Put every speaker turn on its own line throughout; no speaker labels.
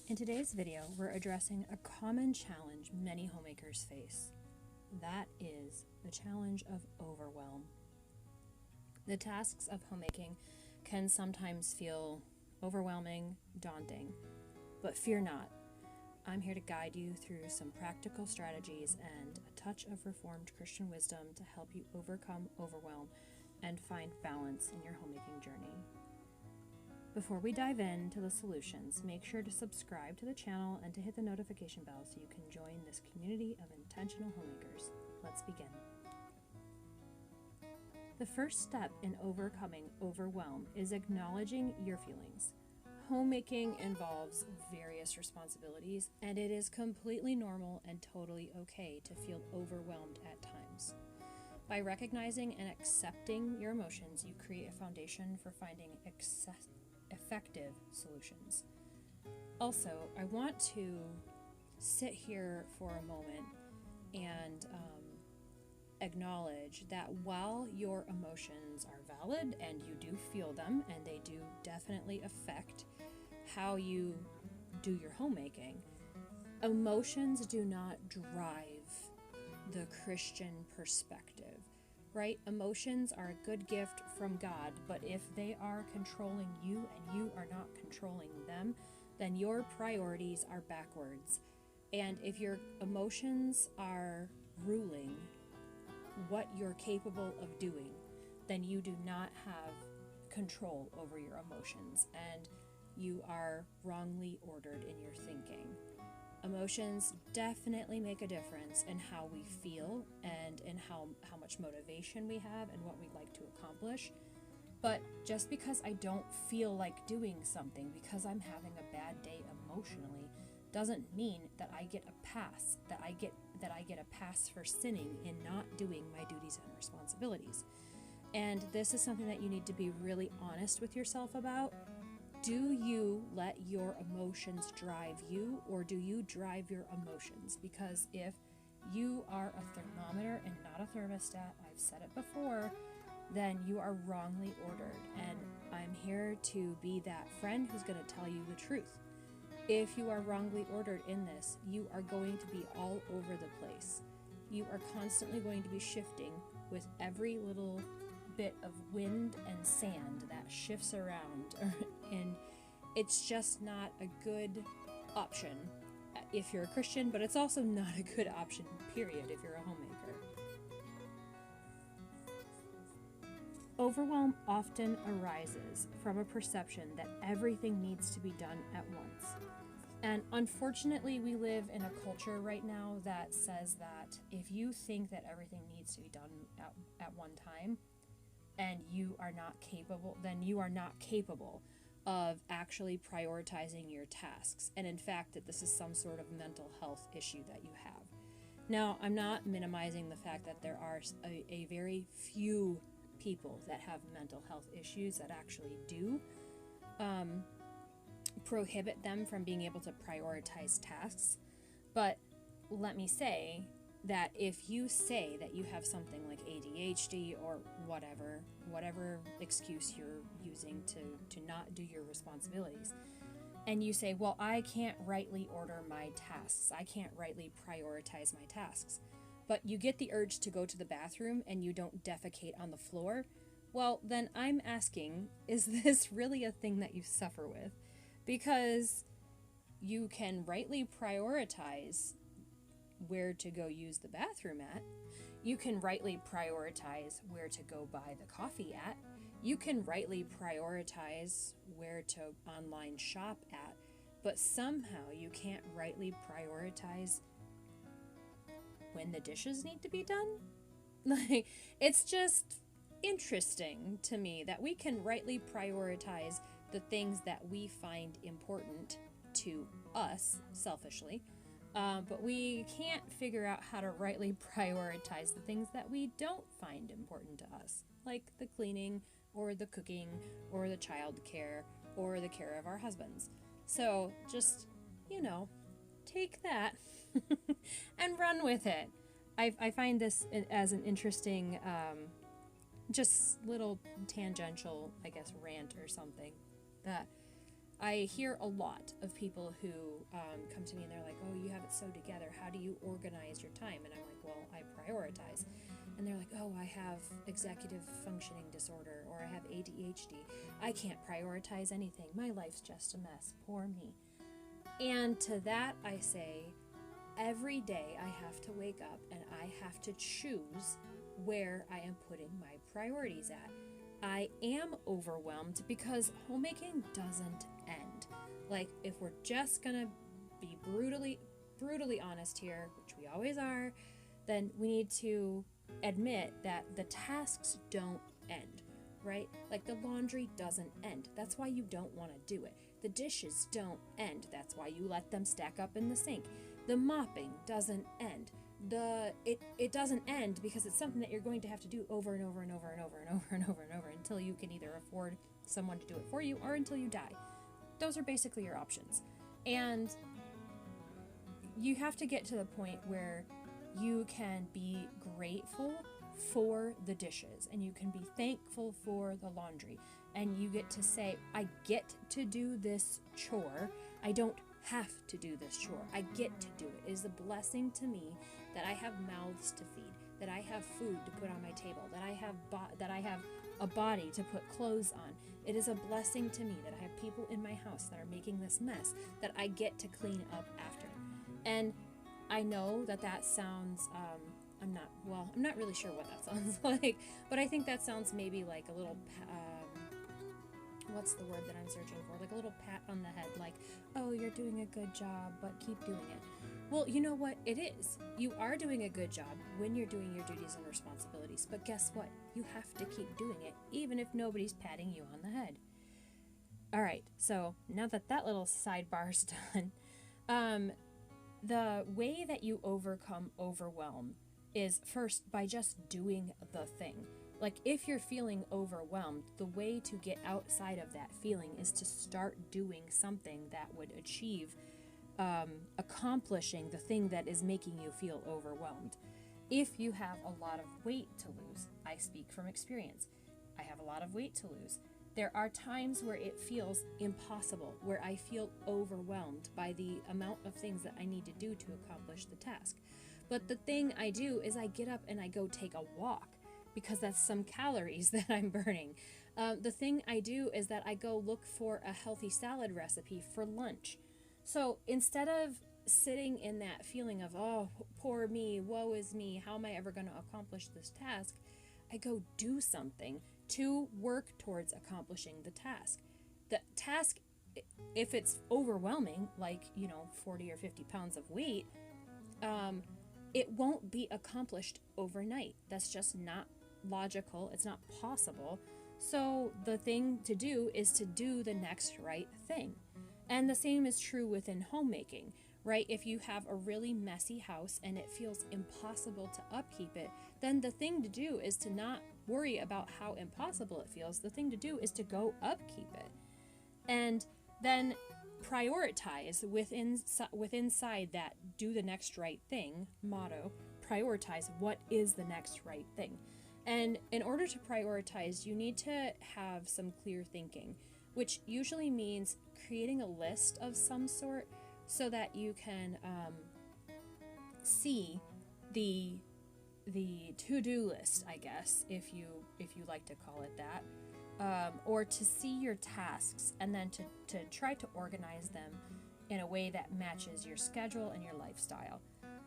In today's video, we're addressing a common challenge many homemakers face. That is the challenge of overwhelm. The tasks of homemaking can sometimes feel overwhelming, daunting, but fear not. I'm here to guide you through some practical strategies and a touch of Reformed Christian wisdom to help you overcome overwhelm and find balance in your homemaking journey. Before we dive into the solutions, make sure to subscribe to the channel and to hit the notification bell so you can join this community of intentional homemakers. Let's begin. The first step in overcoming overwhelm is acknowledging your feelings. Homemaking involves various responsibilities, and it is completely normal and totally okay to feel overwhelmed at times. By recognizing and accepting your emotions, you create a foundation for finding effective solutions. Also, I want to sit here for a moment and acknowledge that while your emotions are valid and you do feel them and they do definitely affect how you do your homemaking, emotions do not drive the Christian perspective, right? Emotions are a good gift from God, but if they are controlling you and you are not controlling them, then your priorities are backwards. And if your emotions are ruling what you're capable of doing, then you do not have control over your emotions and you are wrongly ordered in your thinking. Emotions definitely make a difference in how we feel and in how much motivation we have and what we'd like to accomplish. But just because I don't feel like doing something, because I'm having a bad day emotionally, doesn't mean that I get a pass, that I get a pass for sinning in not doing my duties and responsibilities. And this is something that you need to be really honest with yourself about. Do you let your emotions drive you, or do you drive your emotions? Because if you are a thermometer and not a thermostat, I've said it before, then you are wrongly ordered. And I'm here to be that friend who's going to tell you the truth. If you are wrongly ordered in this, you are going to be all over the place. You are constantly going to be shifting with every little bit of wind and sand that shifts around, and it's just not a good option if you're a Christian, but it's also not a good option, period, if you're a homemaker. Overwhelm often arises from a perception that everything needs to be done at once. And unfortunately, we live in a culture right now that says that if you think that everything needs to be done at one time, and you are not capable, then you are not capable of actually prioritizing your tasks. And in fact, that this is some sort of mental health issue that you have. Now, I'm not minimizing the fact that there are a very few people that have mental health issues that actually do prohibit them from being able to prioritize tasks. But let me say that if you say that you have something like ADHD or whatever excuse you're using to not do your responsibilities, and you say, well, I can't rightly order my tasks, I can't rightly prioritize my tasks, but you get the urge to go to the bathroom and you don't defecate on the floor, well, then I'm asking, is this really a thing that you suffer with? Because you can rightly prioritize where to go use the bathroom at. You can rightly prioritize where to go buy the coffee at. You can rightly prioritize where to online shop at. But somehow you can't rightly prioritize when the dishes need to be done. Like, it's just interesting to me that we can rightly prioritize the things that we find important to us selfishly, but we can't figure out how to rightly prioritize the things that we don't find important to us, like the cleaning or the cooking or the child care or the care of our husbands. So just, take that and run with it. I find this as an interesting, just little tangential, rant or something that I hear a lot of people who come to me and they're like, oh, you have it so together. How do you organize your time? And I'm like, well, I prioritize. And they're like, oh, I have executive functioning disorder, or I have ADHD. I can't prioritize anything. My life's just a mess. Poor me. And to that I say, every day I have to wake up and I have to choose where I am putting my priorities at. I am overwhelmed because homemaking doesn't end. Like, if we're just gonna be brutally honest here, which we always are, then we need to admit that the tasks don't end, right? Like, the laundry doesn't end. That's why you don't want to do it. The dishes don't end. That's why you let them stack up in the sink. The mopping doesn't end. It doesn't end because it's something that you're going to have to do over and over and over and over and over and over and over until you can either afford someone to do it for you or until you die. Those are basically your options. And you have to get to the point where you can be grateful for the dishes and you can be thankful for the laundry, and you get to say, I get to do this chore. I don't have to do this chore. I get to do it. It is a blessing to me that I have mouths to feed, that I have food to put on my table, that I have a body to put clothes on. It is a blessing to me that I have people in my house that are making this mess that I get to clean up after. And I know that sounds, I'm not really sure what that sounds like, but I think that sounds maybe like a little, what's the word that I'm searching for? Like a little pat on the head, like, oh, you're doing a good job, but keep doing it. Well, you know what? It is. You are doing a good job when you're doing your duties and responsibilities, but guess what? You have to keep doing it, even if nobody's patting you on the head. All right, so now that little sidebar's done, the way that you overcome overwhelm is first by just doing the thing. Like, if you're feeling overwhelmed, the way to get outside of that feeling is to start doing something that would achieve accomplishing the thing that is making you feel overwhelmed. If you have a lot of weight to lose, I speak from experience. I have a lot of weight to lose. There are times where it feels impossible, where I feel overwhelmed by the amount of things that I need to do to accomplish the task. But the thing I do is I get up and I go take a walk, because that's some calories that I'm burning. The thing I do is that I go look for a healthy salad recipe for lunch. So instead of sitting in that feeling of, oh, poor me, woe is me, how am I ever going to accomplish this task? I go do something to work towards accomplishing the task. The task, if it's overwhelming, like, 40 or 50 pounds of weight, it won't be accomplished overnight. That's just not logical. It's not possible. So the thing to do is to do the next right thing. And the same is true within homemaking, right? If you have a really messy house and it feels impossible to upkeep it, then the thing to do is to not worry about how impossible it feels. The thing to do is to go upkeep it. And then prioritize within that do the next right thing motto. Prioritize what is the next right thing. And in order to prioritize, you need to have some clear thinking, which usually means creating a list of some sort so that you can see the to-do list, I guess, if you like to call it that, or to see your tasks and then to try to organize them in a way that matches your schedule and your lifestyle.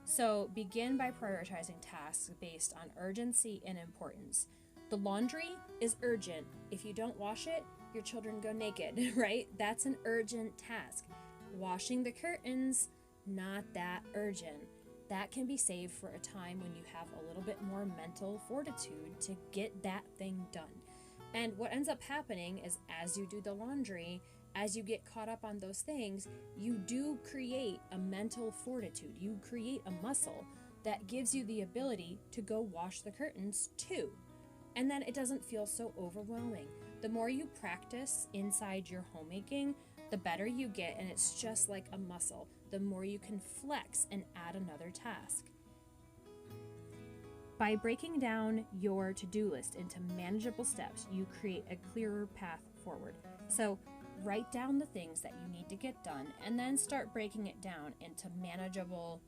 So begin by prioritizing tasks based on urgency and importance. The laundry is urgent. If you don't wash it, your children go naked, right? That's an urgent task. Washing the curtains, not that urgent. That can be saved for a time when you have a little bit more mental fortitude to get that thing done. And what ends up happening is, as you do the laundry, as you get caught up on those things, you do create a mental fortitude. You create a muscle that gives you the ability to go wash the curtains too. And then it doesn't feel so overwhelming. The more you practice inside your homemaking, the better you get, and it's just like a muscle. The more you can flex and add another task. By breaking down your to-do list into manageable steps, you create a clearer path forward. So write down the things that you need to get done, and then start breaking it down into manageable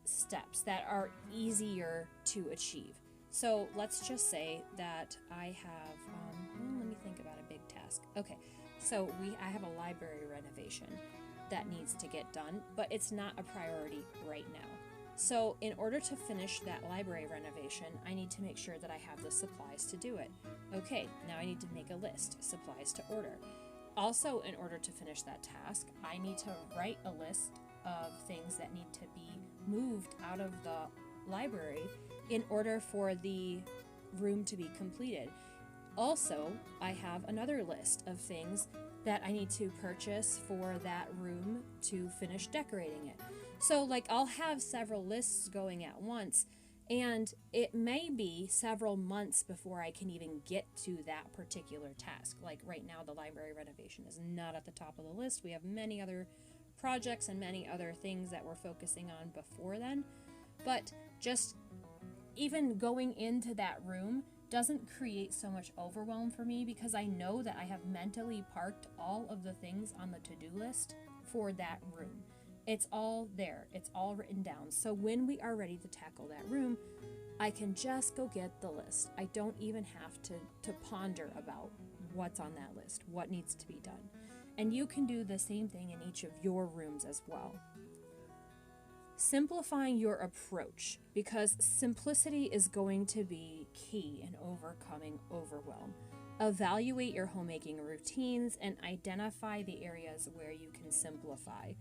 steps that are easier to achieve. So let's just say that I have, let me think about a big task. Okay, so I have a library renovation that needs to get done, but it's not a priority right now. So in order to finish that library renovation, I need to make sure that I have the supplies to do it. Okay, now I need to make a list, supplies to order. Also, in order to finish that task, I need to write a list of things that need to be moved out of the library in order for the room to be completed. Also, I have another list of things that I need to purchase for that room to finish decorating it. So like I'll have several lists going at once, and it may be several months before I can even get to that particular task. Like right now, the library renovation is not at the top of the list. We have many other projects and many other things that we're focusing on before then. But just even going into that room doesn't create so much overwhelm for me, because I know that I have mentally parked all of the things on the to-do list for that room. It's all there. It's all written down. So when we are ready to tackle that room, I can just go get the list. I don't even have to ponder about what's on that list, what needs to be done. And you can do the same thing in each of your rooms as well. Simplifying your approach, because simplicity is going to be key in overcoming overwhelm. Evaluate your homemaking routines and identify the areas where you can simplify.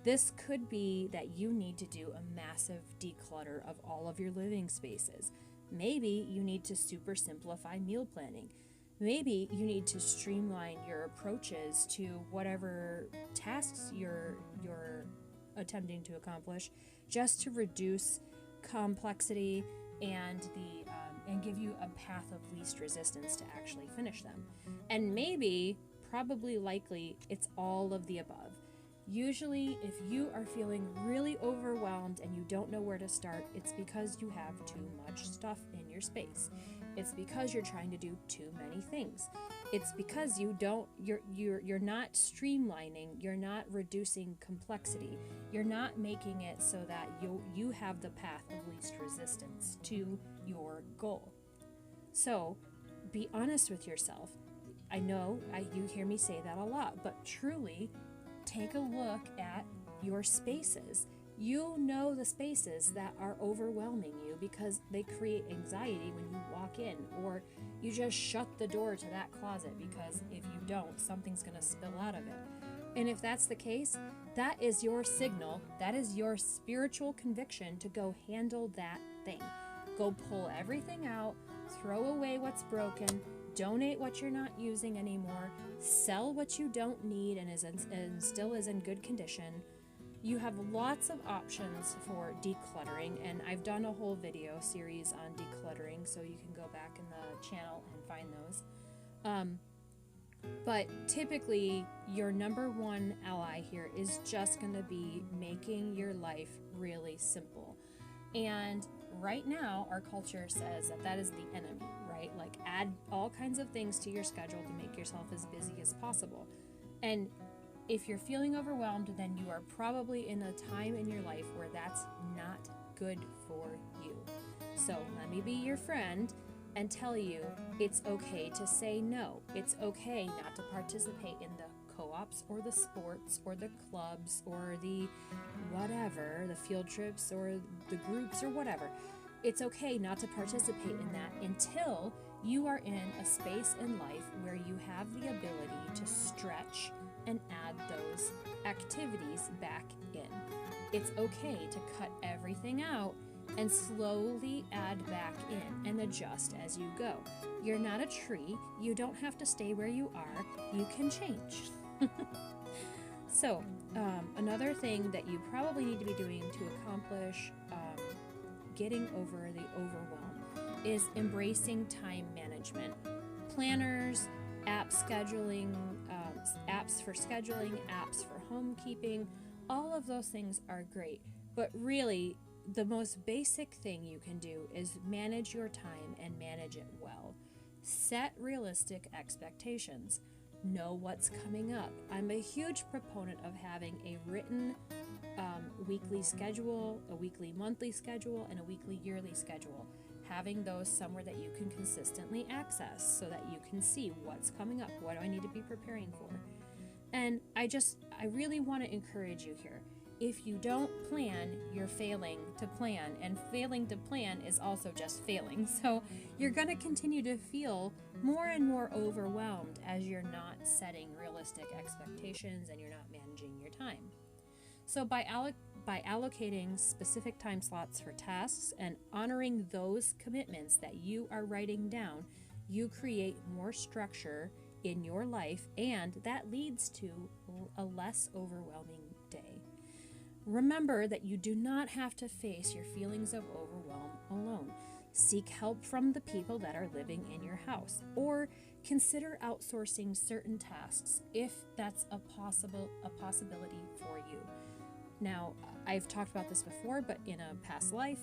This could be that you need to do a massive declutter of all of your living spaces. Maybe you need to super simplify meal planning. Maybe you need to streamline your approaches to whatever tasks you're attempting to accomplish, just to reduce complexity and give you a path of least resistance to actually finish them. And maybe, probably likely, it's all of the above. Usually, if you are feeling really overwhelmed and you don't know where to start, it's because you have too much stuff in your space. It's because you're trying to do too many things. It's because you're not streamlining, you're not reducing complexity. You're not making it so that you have the path of least resistance to your goal. So, be honest with yourself. I know you hear me say that a lot, but truly, take a look at your spaces. You know the spaces that are overwhelming you because they create anxiety when you walk in, or you just shut the door to that closet because if you don't, something's going to spill out of it. And if that's the case, that is your signal, that is your spiritual conviction to go handle that thing. Go pull everything out, throw away what's broken, donate what you're not using anymore, sell what you don't need and still is in good condition. You have lots of options for decluttering, and I've done a whole video series on decluttering, so you can go back in the channel and find those. But typically, your number one ally here is just going to be making your life really simple. And right now, our culture says that is the enemy, right? Like, add all kinds of things to your schedule to make yourself as busy as possible. And if you're feeling overwhelmed, then you are probably in a time in your life where that's not good for you. So let me be your friend and tell you it's okay to say no. It's okay not to participate in the co-ops or the sports or the clubs or the whatever, the field trips or the groups or whatever. It's okay not to participate in that until you are in a space in life where you have the ability to stretch and add those activities back in. It's okay to cut everything out and slowly add back in and adjust as you go. You're not a tree. You don't have to stay where you are. You can change. So, another thing that you probably need to be doing to accomplish getting over the overwhelm is embracing time management. Planners, apps for scheduling, apps for homekeeping, all of those things are great. But really, the most basic thing you can do is manage your time and manage it well. Set realistic expectations. know what's coming up. I'm a huge proponent of having a written weekly schedule, a weekly monthly schedule, and a weekly yearly schedule. Having those somewhere that you can consistently access so that you can see what's coming up, what do I need to be preparing for. And I really want to encourage you here. If you don't plan, you're failing to plan, and failing to plan is also just failing. So you're going to continue to feel more and more overwhelmed as you're not setting realistic expectations and you're not managing your time. So by allocating specific time slots for tasks and honoring those commitments that you are writing down, you create more structure in your life, and that leads to a less overwhelming day. Remember that you do not have to face your feelings of overwhelm alone. Seek help from the people that are living in your house, or consider outsourcing certain tasks if that's a possibility for you. Now, I've talked about this before, but in a past life,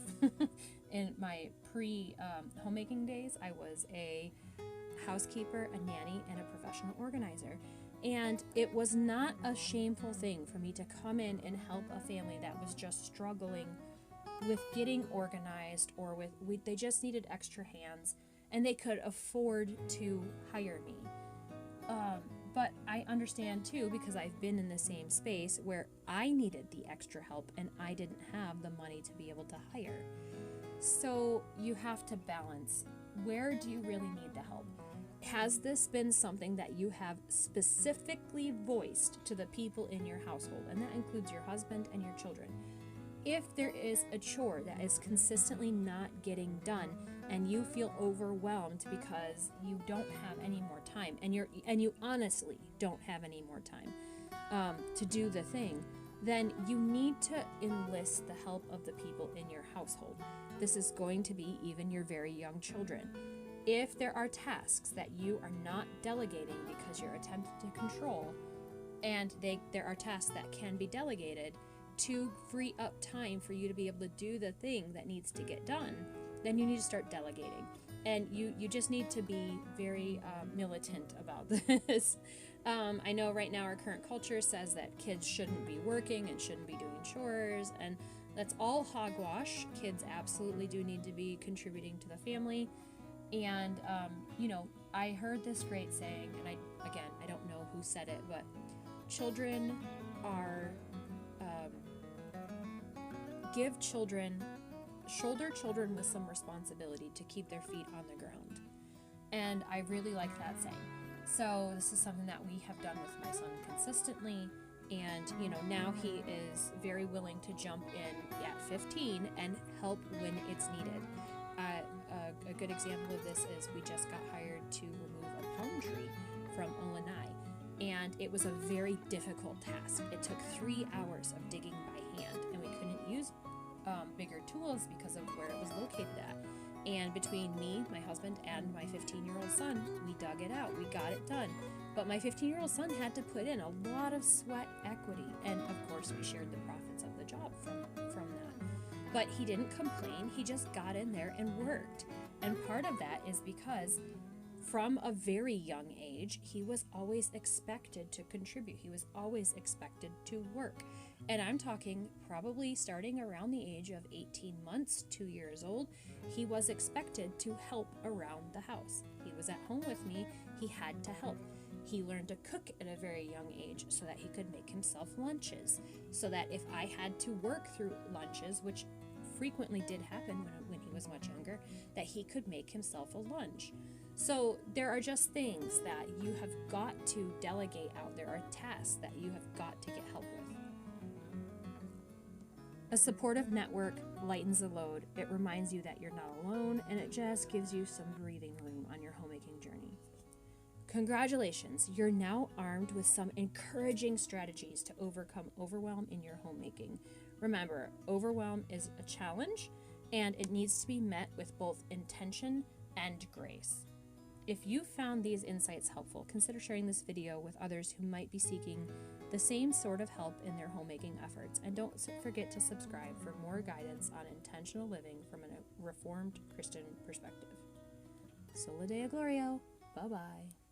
in my pre-homemaking days, I was a housekeeper, a nanny, and a professional organizer. And it was not a shameful thing for me to come in and help a family that was just struggling with getting organized, or they just needed extra hands, and they could afford to hire me. But I understand too, because I've been in the same space where I needed the extra help and I didn't have the money to be able to hire. So you have to balance. Where do you really need the help? Has this been something that you have specifically voiced to the people in your household? And that includes your husband and your children. If there is a chore that is consistently not getting done and you feel overwhelmed because you don't have any more time, and you honestly don't have any more time to do the thing, then you need to enlist the help of the people in your household. This is going to be even your very young children. If there are tasks that you are not delegating because you're attempting to control, and there are tasks that can be delegated to free up time for you to be able to do the thing that needs to get done, then you need to start delegating. And you just need to be very militant about this. I know right now our current culture says that kids shouldn't be working and shouldn't be doing chores, and that's all hogwash. Kids absolutely do need to be contributing to the family. And, I heard this great saying, and I don't know who said it, but children are, shoulder children with some responsibility to keep their feet on the ground. And I really like that saying. So this is something that we have done with my son consistently. And, now he is very willing to jump in at 15 and help when it's needed. A good example of this is we just got hired to remove a palm tree from a lanai, and it was a very difficult task. It took 3 hours of digging by hand, and we couldn't use bigger tools because of where it was located at. And between me, my husband, and my 15-year-old son, we dug it out. We got it done. But my 15-year-old son had to put in a lot of sweat equity, and of course we shared the profits of the job from that. But he didn't complain. He just got in there and worked. And part of that is because from a very young age, he was always expected to contribute. He was always expected to work. And I'm talking probably starting around the age of 18 months, 2 years old, he was expected to help around the house. He was at home with me. He had to help. He learned to cook at a very young age so that he could make himself lunches, so that if I had to work through lunches, which frequently did happen when he was much younger, that he could make himself a lunch. So there are just things that you have got to delegate out. There are tasks that you have got to get help with. A supportive network lightens the load. It reminds you that you're not alone, and it just gives you some breathing room on your homemaking journey. Congratulations, you're now armed with some encouraging strategies to overcome overwhelm in your homemaking. Remember, overwhelm is a challenge, and it needs to be met with both intention and grace. If you found these insights helpful, consider sharing this video with others who might be seeking the same sort of help in their homemaking efforts. And don't forget to subscribe for more guidance on intentional living from a Reformed Christian perspective. Sola Deo Gloria. Bye-bye.